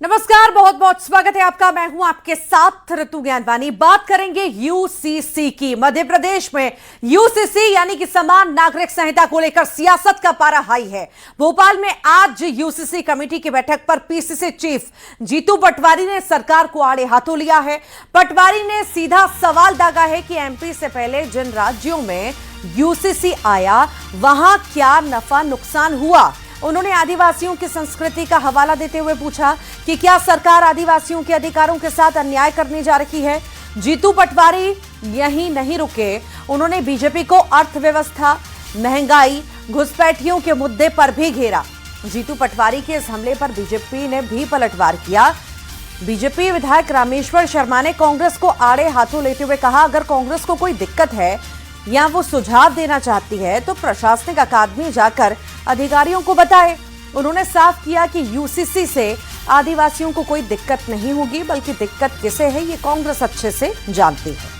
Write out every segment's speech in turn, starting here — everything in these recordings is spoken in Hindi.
नमस्कार, बहुत बहुत स्वागत है आपका। मैं हूं आपके साथ ऋतु ज्ञानवानी। बात करेंगे यूसीसी की। मध्य प्रदेश में यूसीसी यानी कि समान नागरिक संहिता को लेकर सियासत का पारा हाई है। भोपाल में आज यूसीसी कमेटी की बैठक पर पीसीसी चीफ जीतू पटवारी ने सरकार को आड़े हाथों लिया है। पटवारी ने सीधा सवाल दागा है कि एमपी से पहले जिन राज्यों में यूसीसी आया वहां क्या नफा नुकसान हुआ। उन्होंने आदिवासियों की संस्कृति का हवाला देते हुए पूछा कि क्या सरकार आदिवासियों के अधिकारों के साथ अन्याय करने जा रही है। जीतू पटवारी यहीं नहीं रुके, उन्होंने बीजेपी को अर्थव्यवस्था, महंगाई, घुसपैठियों के मुद्दे पर भी घेरा। जीतू पटवारी के इस हमले पर बीजेपी ने भी पलटवार किया। बीजेपी विधायक रामेश्वर शर्मा ने कांग्रेस को आड़े हाथों लेते हुए कहा, अगर कांग्रेस को कोई दिक्कत है या वो सुझाव देना चाहती है तो प्रशासनिक अकादमी जाकर अधिकारियों को बताए। उन्होंने साफ किया कि यूसीसी से आदिवासियों को कोई दिक्कत नहीं होगी, बल्कि दिक्कत किसे है ये कांग्रेस अच्छे से जानती है।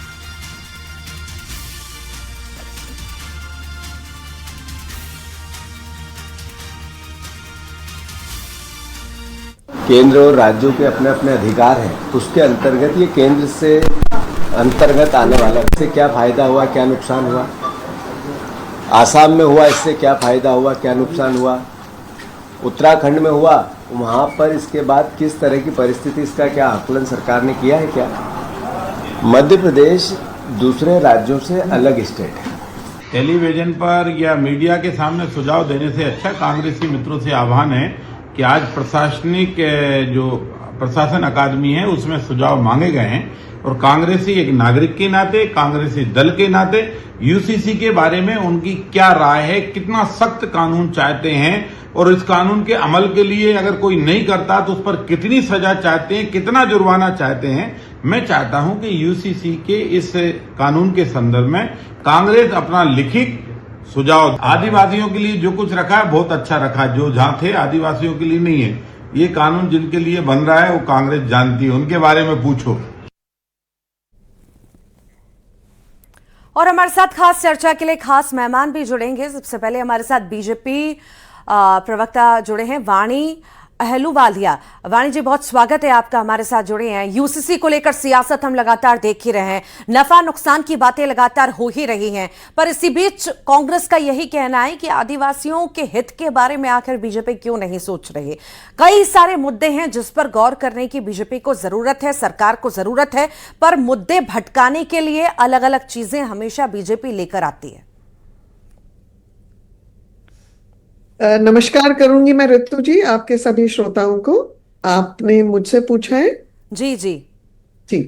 केंद्र और राज्यों के अपने अपने अधिकार हैं, उसके अंतर्गत ये केंद्र से अंतर्गत आने वाला, इससे क्या फायदा हुआ, क्या नुकसान हुआ, आसाम में हुआ इससे क्या फायदा हुआ, क्या नुकसान हुआ, उत्तराखंड में हुआ, वहाँ पर इसके बाद किस तरह की परिस्थिति, इसका क्या आकलन सरकार ने किया है क्या। मध्य प्रदेश दूसरे राज्यों से अलग स्टेट है। टेलीविजन पर या मीडिया के सामने सुझाव देने से अच्छा कांग्रेसी मित्रों से आह्वान है कि आज प्रशासनिक जो प्रशासन अकादमी है उसमें सुझाव मांगे गए हैं और कांग्रेसी एक नागरिक के नाते, कांग्रेसी दल के नाते यूसीसी के बारे में उनकी क्या राय है, कितना सख्त कानून चाहते हैं और इस कानून के अमल के लिए अगर कोई नहीं करता तो उस पर कितनी सजा चाहते हैं, कितना जुर्माना चाहते हैं। मैं चाहता हूं कि यूसीसी के इस कानून के संदर्भ में कांग्रेस अपना लिखित सुझाव, आदिवासियों के लिए जो कुछ रखा है बहुत अच्छा रखा, जो जहां थे आदिवासियों के लिए नहीं है। ये कानून जिनके लिए बन रहा है वो कांग्रेस जानती है, उनके बारे में पूछो। और हमारे साथ खास चर्चा के लिए खास मेहमान भी जुड़ेंगे। सबसे पहले हमारे साथ बीजेपी प्रवक्ता जुड़े हैं, वाणी अहलूवालिया। वाणी जी, बहुत स्वागत है आपका, हमारे साथ जुड़े हैं। यूसीसी को लेकर सियासत हम लगातार देख ही रहे हैं, नफा नुकसान की बातें लगातार हो ही रही हैं, पर इसी बीच कांग्रेस का यही कहना है कि आदिवासियों के हित के बारे में आखिर बीजेपी क्यों नहीं सोच रही। कई सारे मुद्दे हैं जिस पर गौर करने की बीजेपी को जरूरत है, सरकार को जरूरत है, पर मुद्दे भटकाने के लिए अलग अलग चीजें हमेशा बीजेपी लेकर आती है। नमस्कार करूंगी मैं ऋतु जी आपके सभी श्रोताओं को। आपने मुझसे पूछा है। जी जी जी,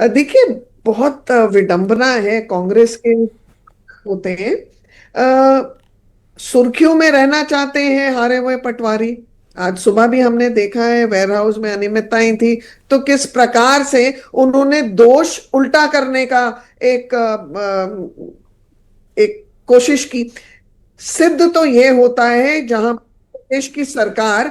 देखिए, बहुत विडंबना है कांग्रेस के होते हैं। सुर्खियों में रहना चाहते हैं हारे हुए पटवारी। आज सुबह भी हमने देखा है वेयर हाउस में अनियमितताएं थी, तो किस प्रकार से उन्होंने दोष उल्टा करने का एक कोशिश की। सिद्ध तो ये होता है जहां देश की सरकार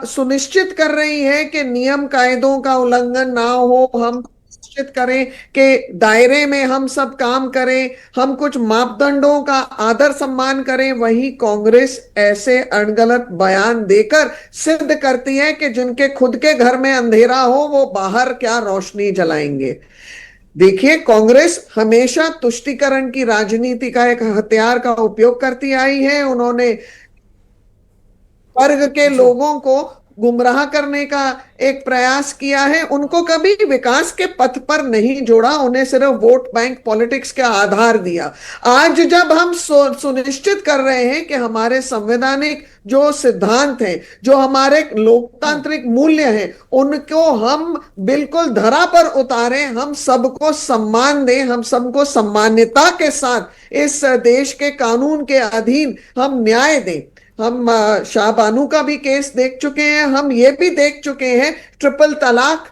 सुनिश्चित कर रही है कि नियम कायदों का उल्लंघन ना हो, हम सुनिश्चित करें कि दायरे में हम सब काम करें, हम कुछ मापदंडों का आदर सम्मान करें, वही कांग्रेस ऐसे अनगलत बयान देकर सिद्ध करती है कि जिनके खुद के घर में अंधेरा हो वो बाहर क्या रोशनी जलाएंगे। देखिए, कांग्रेस हमेशा तुष्टीकरण की राजनीति का एक हथियार का उपयोग करती आई है। उन्होंने वर्ग के लोगों को गुमराह करने का एक प्रयास किया है, उनको कभी विकास के पथ पर नहीं जोड़ा, उन्हें सिर्फ वोट बैंक पॉलिटिक्स का आधार दिया। आज जब हम सुनिश्चित कर रहे हैं कि हमारे संवैधानिक जो सिद्धांत हैं, जो हमारे लोकतांत्रिक मूल्य हैं, उनको हम बिल्कुल धरा पर उतारें, हम सबको सम्मान दें, हम सबको सम्मान्यता के साथ इस देश के कानून के अधीन हम न्याय दें। हम शाहबानू का भी केस देख चुके हैं, हम ये भी देख चुके हैं ट्रिपल तलाक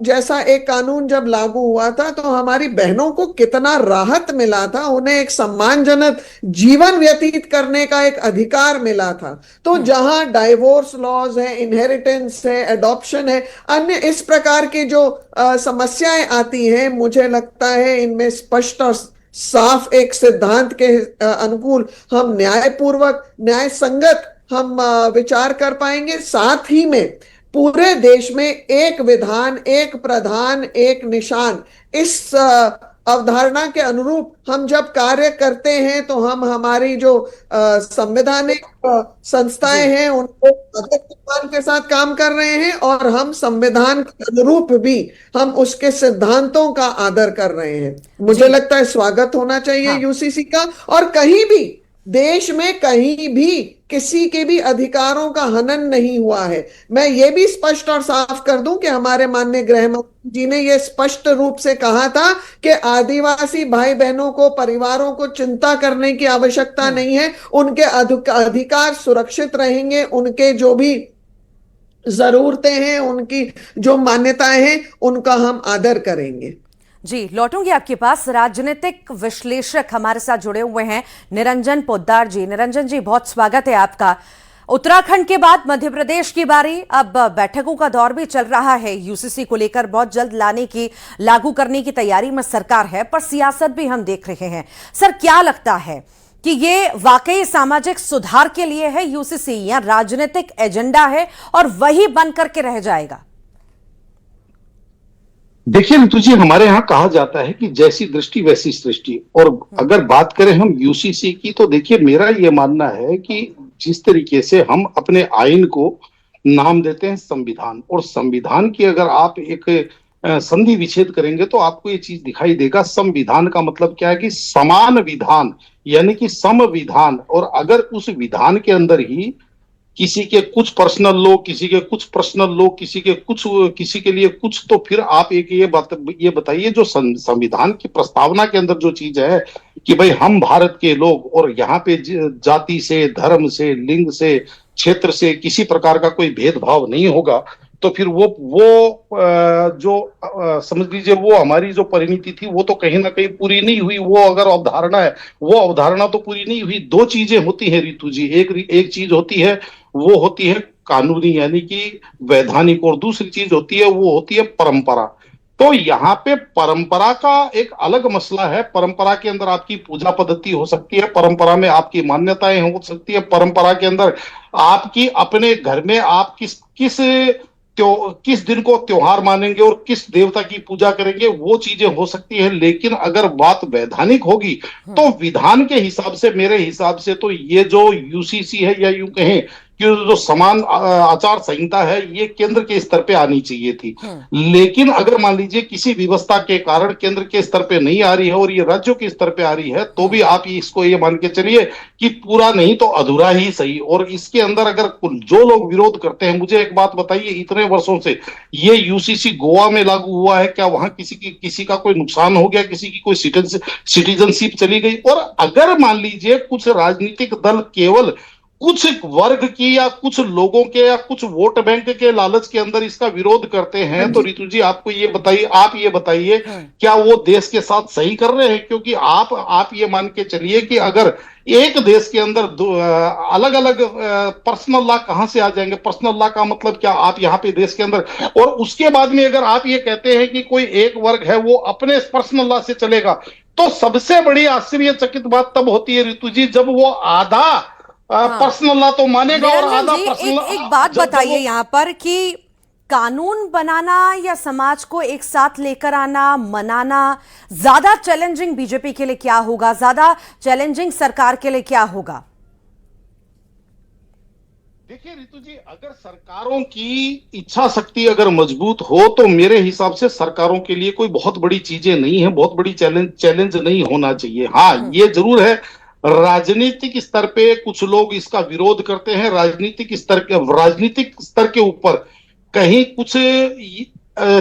जैसा एक कानून जब लागू हुआ था तो हमारी बहनों को कितना राहत मिला था, उन्हें एक सम्मानजनक जीवन व्यतीत करने का एक अधिकार मिला था। तो जहां डाइवोर्स लॉज है, इनहेरिटेंस है, एडॉप्शन है, अन्य इस प्रकार की जो समस्याएं आती हैं, मुझे लगता है इनमें स्पष्ट और साफ एक सिद्धांत के अनुकूल हम न्यायपूर्वक, न्याय संगत हम विचार कर पाएंगे। साथ ही में पूरे देश में एक विधान, एक प्रधान, एक निशान, इस अवधारणा के अनुरूप हम जब कार्य करते हैं तो हम हमारी जो संवैधानिक संस्थाएं हैं उनको अधिक सम्मान के साथ काम कर रहे हैं, और हम संविधान के अनुरूप भी हम उसके सिद्धांतों का आदर कर रहे हैं। मुझे लगता है स्वागत होना चाहिए यूसीसी का। और कहीं भी देश में कहीं भी किसी के भी अधिकारों का हनन नहीं हुआ है। मैं ये भी स्पष्ट और साफ कर दूं कि हमारे माननीय गृह मंत्री जी ने ये स्पष्ट रूप से कहा था कि आदिवासी भाई बहनों को, परिवारों को चिंता करने की आवश्यकता नहीं है, उनके अधिकार सुरक्षित रहेंगे, उनके जो भी जरूरतें हैं, उनकी जो मान्यताएं हैं, उनका हम आदर करेंगे। जी, लौटूंगी आपके पास। राजनीतिक विश्लेषक हमारे साथ जुड़े हुए हैं निरंजन पोद्दार जी। निरंजन जी, बहुत स्वागत है आपका। उत्तराखंड के बाद मध्य प्रदेश की बारी। अब बैठकों का दौर भी चल रहा है यूसीसी को लेकर, बहुत जल्द लागू करने की तैयारी में सरकार है, पर सियासत भी हम देख रहे हैं। सर, क्या लगता है कि ये वाकई सामाजिक सुधार के लिए है यूसीसी, या राजनीतिक एजेंडा है और वही बन करके रह जाएगा? देखिए ऋतु जी, हमारे यहाँ कहा जाता है कि जैसी दृष्टि वैसी सृष्टि। और अगर बात करें हम यूसीसी की, तो देखिए मेरा ये मानना है कि जिस तरीके से हम अपने आइन को नाम देते हैं संविधान, और संविधान की अगर आप एक संधि विच्छेद करेंगे तो आपको ये चीज दिखाई देगा। संविधान का मतलब क्या है कि समान विधान, यानी कि संविधान। और अगर उस विधान के अंदर ही किसी के कुछ पर्सनल लो, किसी के कुछ पर्सनल लो, किसी के लिए कुछ, तो फिर आप एक ये बताइए, जो संविधान की प्रस्तावना के अंदर जो चीज है कि भाई हम भारत के लोग, और यहाँ पे जाति से, धर्म से, लिंग से, क्षेत्र से किसी प्रकार का कोई भेदभाव नहीं होगा, तो फिर समझ लीजिए वो हमारी जो परिणति थी वो तो कहीं ना कहीं पूरी नहीं हुई। वो अगर अवधारणा है, वो अवधारणा तो पूरी नहीं हुई। दो चीजें होती हैं ऋतु जी, एक चीज होती है, वो होती है कानूनी यानी कि वैधानिक, और दूसरी चीज होती है, वो होती है परंपरा। तो यहाँ पे परंपरा का एक अलग मसला है। परंपरा के अंदर आपकी पूजा पद्धति हो सकती है, परंपरा में आपकी मान्यताएं हो सकती है, परंपरा के अंदर आपकी अपने घर में आप किस दिन को त्योहार मानेंगे और किस देवता की पूजा करेंगे, वो चीजें हो सकती है। लेकिन अगर बात वैधानिक होगी तो विधान के हिसाब से, मेरे हिसाब से तो ये जो यूसीसी है, या यूं कहें कि जो समान आचार संहिता है, ये केंद्र के स्तर पे आनी चाहिए थी। लेकिन अगर मान लीजिए किसी व्यवस्था के कारण केंद्र के स्तर पे नहीं आ रही है और ये राज्यों के स्तर पे आ रही है, तो भी आप इसको ये मान के चलिए कि पूरा नहीं तो अधूरा ही सही। और इसके अंदर अगर जो लोग विरोध करते हैं, मुझे एक बात बताइए, इतने वर्षों से ये यूसीसी गोवा में लागू हुआ है, क्या वहां किसी का कोई नुकसान हो गया, किसी की कोई सिटीजनशिप चली गई? और अगर मान लीजिए कुछ राजनीतिक दल केवल कुछ वर्ग की या कुछ लोगों के या कुछ वोट बैंक के लालच के अंदर इसका विरोध करते हैं, तो ऋतु जी आप ये बताइए क्या वो देश के साथ सही कर रहे हैं? क्योंकि आप ये मान के चलिए कि अगर एक देश के अंदर अलग अलग पर्सनल लॉ कहां से आ जाएंगे? पर्सनल लॉ का मतलब क्या? आप यहाँ पे देश के अंदर, और उसके बाद में अगर आप ये कहते हैं कि कोई एक वर्ग है वो अपने पर्सनल लॉ से चलेगा, तो सबसे बड़ी आश्चर्यचकित बात तब होती है ऋतु जी, जब वो आधा पर्सनल लॉ तो मानेगा और आधा पर्सनल। एक बात बताइए यहाँ पर कि कानून बनाना या समाज को एक साथ लेकर आना, मनाना ज्यादा चैलेंजिंग बीजेपी के लिए क्या होगा, ज्यादा चैलेंजिंग सरकार के लिए क्या होगा? देखिए ऋतु जी, अगर सरकारों की इच्छा शक्ति अगर मजबूत हो तो मेरे हिसाब से सरकारों के लिए कोई बहुत बड़ी चीजें नहीं है, बहुत बड़ी चैलेंज नहीं होना चाहिए। हाँ, ये जरूर है राजनीतिक स्तर पे कुछ लोग इसका विरोध करते हैं। राजनीतिक स्तर के ऊपर कहीं कुछ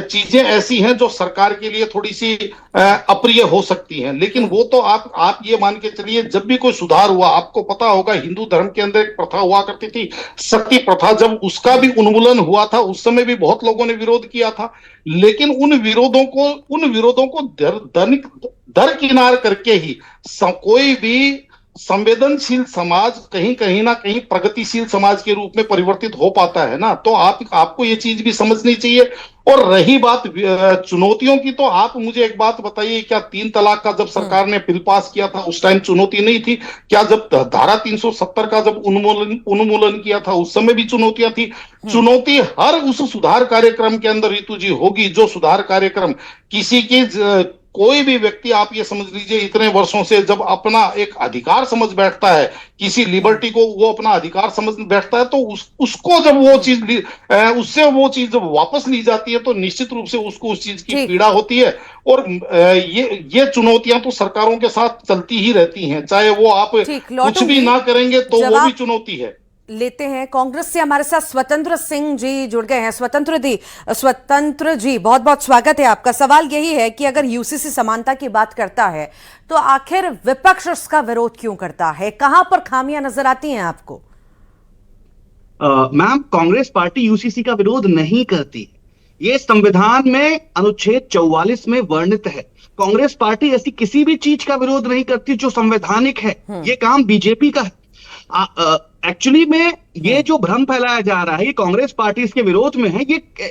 चीजें ऐसी हैं जो सरकार के लिए थोड़ी सी अप्रिय हो सकती हैं, लेकिन वो तो आप ये मान के चलिए, जब भी कोई सुधार हुआ, आपको पता होगा हिंदू धर्म के अंदर एक प्रथा हुआ करती थी, सती प्रथा, जब उसका भी उन्मूलन हुआ था उस समय भी बहुत लोगों ने विरोध किया था। लेकिन उन विरोधों को दरकिनार करके ही कोई भी संवेदनशील समाज कहीं कहीं ना कहीं प्रगतिशील समाज के रूप में परिवर्तित हो पाता है ना, तो आपको ये चीज भी समझनी चाहिए। और रही बात चुनौतियों की, तो आप मुझे एक बात बताइए, क्या 3 तलाक का जब सरकार ने बिल पास किया था उस टाइम चुनौती नहीं थी? क्या जब धारा 370 का जब उन्मूलन किया था उस समय भी चुनौतियां थी? चुनौती हर उस सुधार कार्यक्रम के अंदर ऋतु जी होगी, जो सुधार कार्यक्रम किसी की कोई भी व्यक्ति, आप ये समझ लीजिए, इतने वर्षों से जब अपना एक अधिकार समझ बैठता है, किसी लिबर्टी को वो अपना अधिकार समझ बैठता है, तो उसको जब वो चीज उससे वो चीज जब वापस ली जाती है तो निश्चित रूप से उसको उस चीज की पीड़ा होती है। और ये चुनौतियां तो सरकारों के साथ चलती ही रहती हैं, चाहे वो आप कुछ भी ना करेंगे तो वो भी चुनौती है। लेते हैं कांग्रेस से हमारे साथ स्वतंत्र सिंह जी जुड़ गए हैं। स्वतंत्र जी बहुत बहुत स्वागत है आपका। सवाल यही है कि अगर यूसीसी समानता की बात करता है तो आखिर विपक्ष उसका विरोध क्यों करता है? कहां पर खामियां नजर आती हैं आपको? मैम, कांग्रेस पार्टी यूसीसी का विरोध नहीं करती। ये संविधान में अनुच्छेद 44 में वर्णित है। कांग्रेस पार्टी ऐसी किसी भी चीज का विरोध नहीं करती जो संवैधानिक है। ये काम बीजेपी का है। एक्चुअली में ये जो भ्रम फैलाया जा रहा है, ये कांग्रेस पार्टी इसके विरोध में है,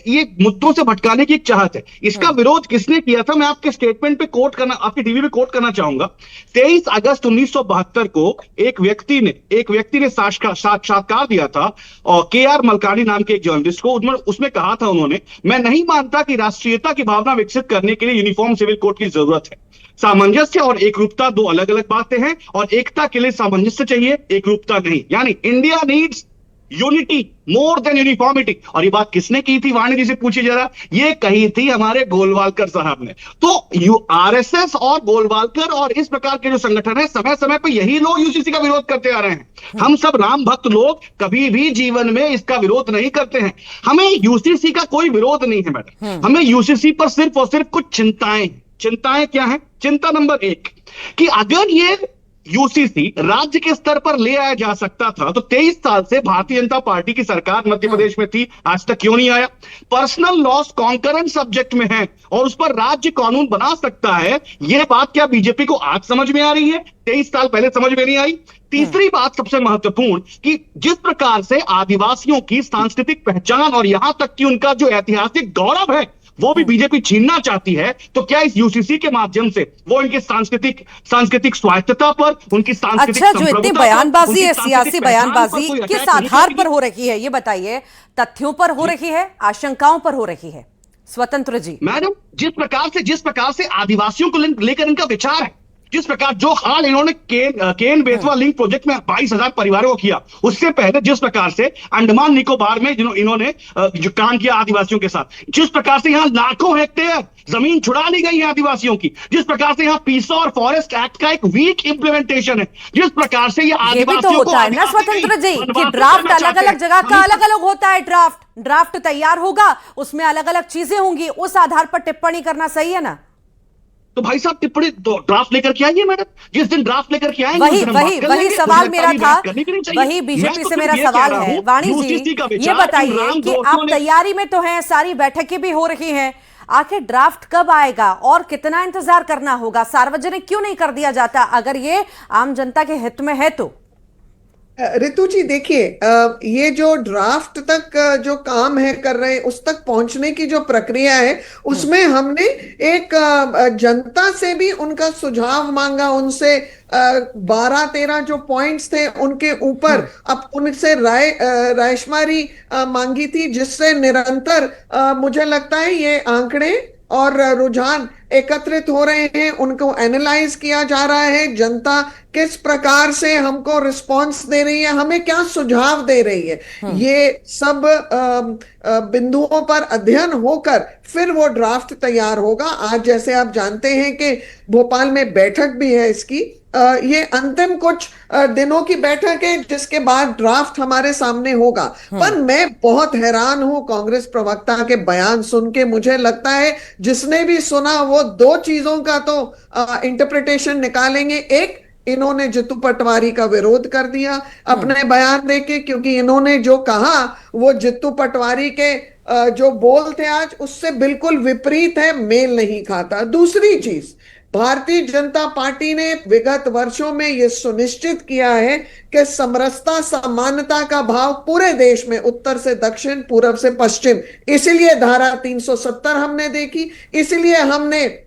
ये मुद्दों से भटकाने की एक चाहत है। इसका विरोध किसने किया था, मैं आपके स्टेटमेंट पे कोट करना, आपकी टीवी पे कोट करना चाहूंगा। 23 अगस्त 1972 को एक व्यक्ति ने साक्षात्कार दिया था, और KR मलकानी नाम के एक जर्नलिस्ट को। उसमें कहा था उन्होंने, मैं नहीं मानता कि राष्ट्रीयता की भावना विकसित करने के लिए यूनिफॉर्म सिविल कोड की जरूरत है। सामंजस्य और एकरूपता दो अलग अलग बातें हैं, और एकता के लिए सामंजस्य चाहिए, एकरूपता नहीं। यानी India needs unity more than uniformity. और ये बात किसने की थी, वाणी जी से पूछिए जरा। ये कही थी हमारे गोलवालकर साहब ने। तो RSS और गोलवालकर और इस प्रकार के जो संगठन है, समय समय पर यही लोग यूसीसी का विरोध करते आ रहे हैं। हम सब राम भक्त लोग कभी भी जीवन में इसका विरोध नहीं करते हैं। हमें यूसीसी का कोई विरोध नहीं है मैडम। हमें यूसीसी पर सिर्फ और सिर्फ कुछ चिंताएं क्या है? चिंता नंबर 1 कि अगर ये यूसीसी राज्य के स्तर पर ले आया जा सकता था तो 23 साल से भारतीय जनता पार्टी की सरकार मध्य प्रदेश में थी, आज तक क्यों नहीं आया? पर्सनल लॉस कॉन्करेंट सब्जेक्ट में है और उस पर राज्य कानून बना सकता है। यह बात क्या बीजेपी को आज समझ में आ रही है? 23 साल पहले समझ में नहीं आई। तीसरी बात सबसे महत्वपूर्ण कि जिस प्रकार से आदिवासियों की सांस्कृतिक पहचान और यहां तक कि उनका जो ऐतिहासिक गौरव है वो भी बीजेपी छीनना चाहती है, तो क्या इस यूसीसी के माध्यम से वो इनके सांस्कृतिक स्वायत्तता पर, उनकी सांस्कृतिक जो इतनी बयानबाजी है, सियासी बयानबाजी किस आधार पर हो रही है, ये बताइए? तथ्यों पर हो रही है, आशंकाओं पर हो रही है? स्वतंत्र जी। मैडम, जिस प्रकार से आदिवासियों को लेकर इनका विचार है, जिस प्रकार जो हाल इन्होंने केन बेतवा लिंक प्रोजेक्ट में 22,000 परिवारों को किया, उससे पहले जिस प्रकार से अंडमान निकोबार में इन्होंने जो काम किया आदिवासियों के साथ, जिस प्रकार से यहाँ लाखों हेक्टेयर जमीन छुड़ा ली गई है आदिवासियों की, जिस प्रकार से यहाँ पीस और फॉरेस्ट एक्ट का एक वीक इंप्लीमेंटेशन है, जिस प्रकार से ये आदिवासियों तो होता है ना स्वतंत्र जी कि ड्राफ्ट अलग अलग जगह का अलग अलग होता है। ड्राफ्ट तैयार होगा, उसमें अलग अलग चीजें होंगी, उस आधार पर टिप्पणी करना सही है ना? तो भाई साहब टिप्पणी ड्राफ्ट लेकर के आइए मैडम, जिस दिन ड्राफ्ट लेकर के आएंगे वही सवाल मेरा था, वही बीजेपी से मेरा सवाल है। वाणी जी, ये बताइए कि आप तैयारी में तो हैं, सारी बैठकें भी हो रही हैं, आखिर ड्राफ्ट कब आएगा और कितना इंतजार करना होगा? सार्वजनिक क्यों नहीं कर दिया जाता अगर ये आम जनता के हित में है तो? ऋतु जी देखिए, ये जो ड्राफ्ट तक जो काम है कर रहे हैं, उस तक पहुंचने की जो प्रक्रिया है, उसमें हमने एक जनता से भी उनका सुझाव मांगा, उनसे 12-13 जो पॉइंट्स थे उनके ऊपर अब उनसे रायशुमारी मांगी थी, जिससे निरंतर मुझे लगता है ये आंकड़े और रुझान एकत्रित हो रहे हैं, उनको एनालाइज किया जा रहा है। जनता किस प्रकार से हमको रिस्पांस दे रही है, हमें क्या सुझाव दे रही है, ये सब बिंदुओं पर अध्ययन होकर फिर वो ड्राफ्ट तैयार होगा। आज जैसे आप जानते हैं कि भोपाल में बैठक भी है इसकी, ये अंतिम कुछ दिनों की बैठक है जिसके बाद ड्राफ्ट हमारे सामने होगा। पर मैं बहुत हैरान हूं कांग्रेस प्रवक्ता के बयान सुन के। मुझे लगता है जिसने भी सुना वो दो चीजों का तो इंटरप्रिटेशन निकालेंगे। एक, इन्होंने जितू पटवारी का विरोध कर दिया अपने बयान देके, क्योंकि इन्होंने जो कहा वो जितू पटवारी के जो बोल थे आज उससे बिल्कुल विपरीत है, मेल नहीं खाता। दूसरी चीज, भारतीय जनता पार्टी ने विगत वर्षों में यह सुनिश्चित किया है कि समरसता समानता का भाव पूरे देश में, उत्तर से दक्षिण, पूर्व से पश्चिम, इसीलिए धारा 370 हमने देखी, इसलिए हमने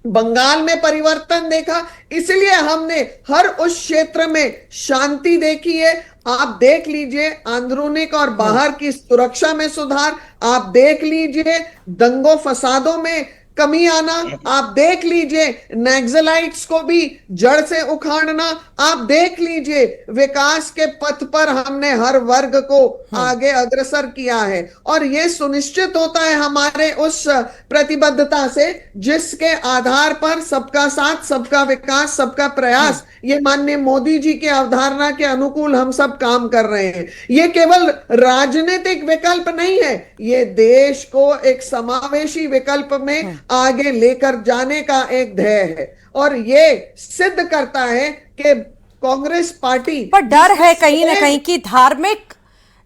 बंगाल में परिवर्तन देखा, इसलिए हमने हर उस क्षेत्र में शांति देखी है। आप देख लीजिए आंदरूनिक और बाहर की सुरक्षा में सुधार, आप देख लीजिए दंगों फसादों में कमी आना, आप देख लीजिए नक्सलाइट्स को भी जड़ से उखाड़ना, आप देख लीजिए विकास के पथ पर हमने हर वर्ग को आगे अग्रसर किया है। और यह सुनिश्चित होता है हमारे उस प्रतिबद्धता से जिसके आधार पर सबका साथ, सबका विकास, सबका प्रयास, ये माननीय मोदी जी की अवधारणा के अनुकूल हम सब काम कर रहे हैं। ये केवल राजनीतिक विकल्प नहीं है, ये देश को एक समावेशी विकल्प में आगे लेकर जाने का एक ध्येय है। और ये सिद्ध करता है कि कांग्रेस पार्टी पर डर है कहीं ना कहीं कि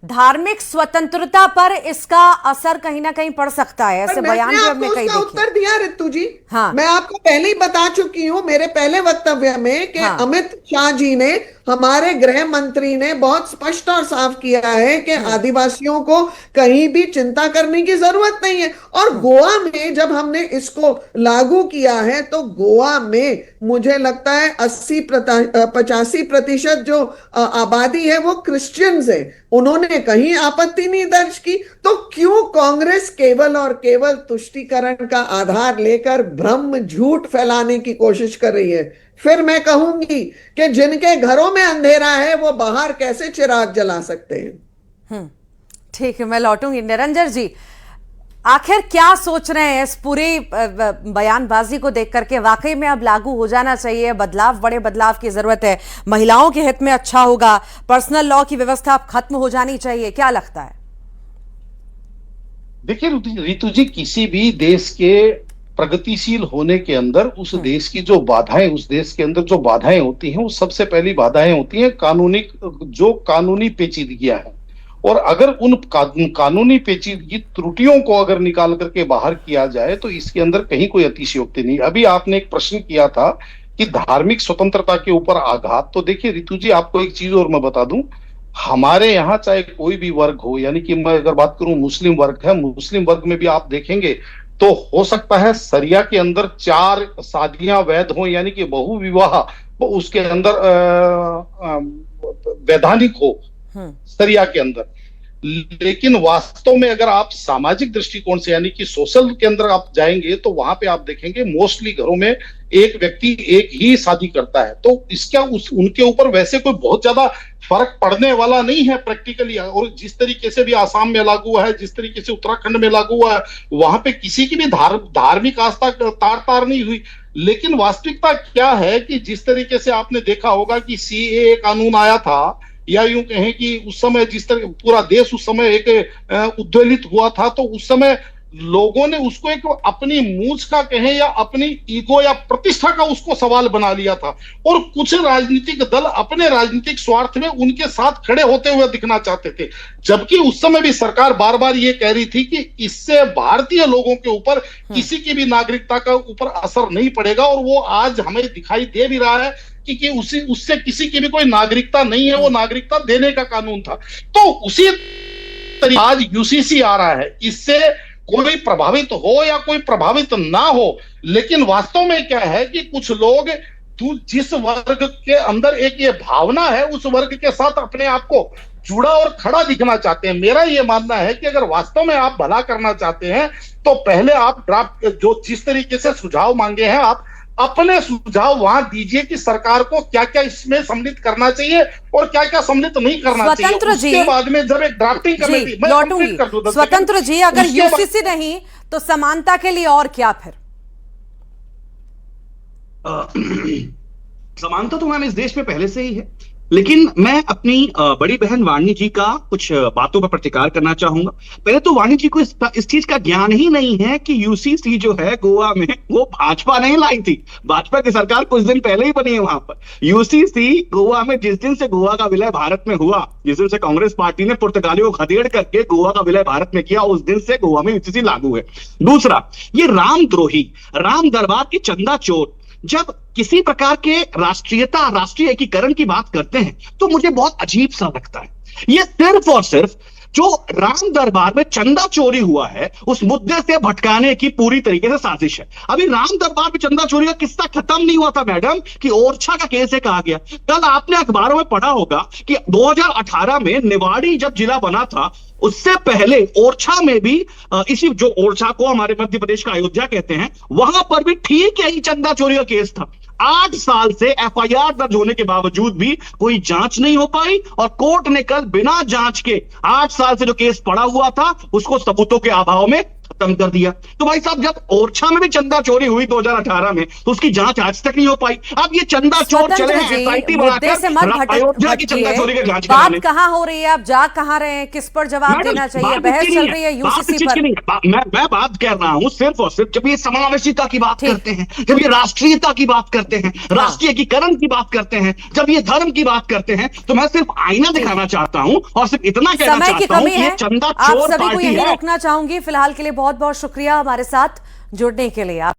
धार्मिक स्वतंत्रता पर इसका असर कहीं ना कहीं पड़ सकता है, ऐसे बयान भी हमने कई देखे। उत्तर दिया रितु जी। हाँ। मैं आपको पहले ही बता चुकी हूं मेरे पहले वक्तव्य में कि अमित शाह जी ने, हमारे गृह मंत्री ने बहुत स्पष्ट और साफ किया है कि आदिवासियों को कहीं भी चिंता करने की जरूरत नहीं है। और गोवा में जब हमने इसको लागू किया है तो गोवा में मुझे लगता है 80-85% जो आबादी है वो क्रिश्चियंस है, उन्होंने कहीं आपत्ति नहीं दर्ज की। तो क्यों कांग्रेस केवल और केवल तुष्टीकरण का आधार लेकर भ्रम झूठ फैलाने की कोशिश कर रही है? फिर मैं कहूंगी कि जिनके घरों में अंधेरा है वो बाहर कैसे चिराग जला सकते हैं। ठीक है, मैं लौटूंगी। निरंजन जी, आखिर क्या सोच रहे हैं इस पूरी बयानबाजी को देख करके? वाकई में अब लागू हो जाना चाहिए, बदलाव, बड़े बदलाव की जरूरत है, महिलाओं के हित में अच्छा होगा, पर्सनल लॉ की व्यवस्था अब खत्म हो जानी चाहिए, क्या लगता है? देखिए रितु जी, किसी भी देश के प्रगतिशील होने के अंदर उस देश की जो बाधाएं, उस देश के अंदर जो बाधाएं होती हैं, वो सबसे पहली बाधाएं होती हैं कानूनी पेचीदगियां हैं। और अगर उन कानूनी पेचीदगी त्रुटियों को अगर निकाल करके बाहर किया जाए तो इसके अंदर कहीं कोई अतिशयोक्ति नहीं। अभी आपने एक प्रश्न किया था कि धार्मिक स्वतंत्रता के ऊपर आघात, तो देखिए रितु जी, आपको एक चीज और मैं बता दूं, हमारे यहाँ चाहे कोई भी वर्ग हो, यानी कि मैं अगर बात करूं मुस्लिम वर्ग है, मुस्लिम वर्ग में भी आप देखेंगे तो हो सकता है सरिया के अंदर 4 शादियां वैध हो, यानी कि बहु विवाह उसके अंदर वैधानिक हो सरिया के अंदर। लेकिन वास्तव में अगर आप सामाजिक दृष्टिकोण से, यानी कि सोशल के अंदर आप जाएंगे तो वहां पे आप देखेंगे मोस्टली घरों में एक व्यक्ति एक ही शादी करता है। तो इसका उनके ऊपर वैसे कोई बहुत ज्यादा फर्क पड़ने वाला नहीं है प्रैक्टिकली। और जिस तरीके से भी आसाम में लागू हुआ है, जिस तरीके से उत्तराखंड में लागू हुआ है, वहां पे किसी की भी धार्मिक आस्था तार नहीं हुई। लेकिन वास्तविकता क्या है कि जिस तरीके से आपने देखा होगा कि सीएए कानून आया था, या यूं कहें कि उस समय जिस तरह पूरा देश उस समय एक उद्वेलित हुआ था, तो उस समय लोगों ने उसको एक अपनी मूंछ का कहें या अपनी ईगो या प्रतिष्ठा का उसको सवाल बना लिया था। और कुछ राजनीतिक दल अपने राजनीतिक स्वार्थ में उनके साथ खड़े होते हुए दिखना चाहते थे, जबकि उस समय भी सरकार बार बार ये कह रही थी कि इससे भारतीय लोगों के ऊपर किसी की भी नागरिकता का ऊपर असर नहीं पड़ेगा। और वो आज हमें दिखाई दे भी रहा है कि उससे किसी की भी कोई नागरिकता नहीं है, वो नागरिकता देने का कानून था। तो उसी तरीके आज यूसीसी आ रहा है, इससे कोई प्रभावित हो या कोई प्रभावित ना हो, लेकिन वास्तव में क्या है कि कुछ लोग जिस वर्ग के अंदर एक ये भावना है, उस वर्ग के साथ अपने आप को जुड़ा और खड़ा दिखना चाहते हैं। मेरा ये मानना है कि अगर वास्तव में आप भला करना चाहते हैं तो पहले आप ड्राफ्ट जो जिस तरीके से सुझाव मांगे हैं, आप अपने सुझाव वहां दीजिए कि सरकार को क्या क्या इसमें सम्मिलित करना चाहिए और क्या क्या सम्मिलित नहीं करना चाहिए। उसके बाद में जब एक ड्राफ्टिंग कमेटी, मैं कंप्लीट कर दूं स्वतंत्र जी, अगर यूसीसी नहीं तो समानता के लिए और क्या फिर? समानता तो हमारे इस देश में पहले से ही है। लेकिन मैं अपनी बड़ी बहन वाणी जी का कुछ बातों पर प्रतिकार करना चाहूंगा। पहले तो वाणी जी को इस चीज का ज्ञान ही नहीं है कि यूसीसी जो है गोवा में वो भाजपा नहीं लाई थी, भाजपा की सरकार कुछ दिन पहले ही बनी है वहां पर। यूसीसी गोवा में जिस दिन से गोवा का विलय भारत में हुआ, जिस दिन से कांग्रेस पार्टी ने पुर्तगालियों को खदेड़ करके गोवा का विलय भारत में किया, उस दिन से गोवा में यूसीसी लागू है। दूसरा, ये रामद्रोही, राम दरबार की चंदा चोर जब किसी प्रकार के राष्ट्रीय एकीकरण की बात करते हैं तो मुझे बहुत अजीब सा लगता है। ये सिर्फ और सिर्फ जो राम दरबार में चंदा चोरी हुआ है उस मुद्दे से भटकाने की पूरी तरीके से साजिश है। अभी राम दरबार में चंदा चोरी का किस्सा खत्म नहीं हुआ था मैडम कि ओरछा का केस है कहा गया। कल आपने अखबारों में पढ़ा होगा कि 2018 में निवाड़ी जब जिला बना था उससे पहले ओरछा में भी इसी जो ओरछा को हमारे मध्य प्रदेश का अयोध्या कहते हैं, वहां पर भी ठीक यही चंदा चोरी का केस था। 8 साल से एफआईआर दर्ज होने के बावजूद भी कोई जांच नहीं हो पाई और कोर्ट ने कल बिना जांच के 8 साल से जो केस पड़ा हुआ था उसको सबूतों के अभाव में खत्म कर दिया। तो भाई साहब, जब ओरछा में भी चंदा चोरी हुई 2018 में तो उसकी जांच आज तक नहीं हो पाई। अब ये चंदा चोर चले हैं एसआईटी बनाकर अयोध्या की चंदा चोरी की जांच कराने। बात कहां हो रही है, आप जा कहां रहे हैं, किस पर जवाब देना चाहिए, बहस चल रही है यूसीसी पर। मैं बात कर रहा हूं सिर्फ और सिर्फ जब ये समावेशिता की बात करते हैं, जब ये राष्ट्रीयता की बात करते हैं, राष्ट्रीय एकीकरण की बात करते हैं, जब ये धर्म की बात करते हैं, तो मैं सिर्फ आईना दिखाना चाहता हूं और सिर्फ इतना कहना चाहता हूं कि ये चंदा चोर पार्टी है। रोकना चाहूंगी फिलहाल के लिए। बहुत बहुत शुक्रिया हमारे साथ जुड़ने के लिए।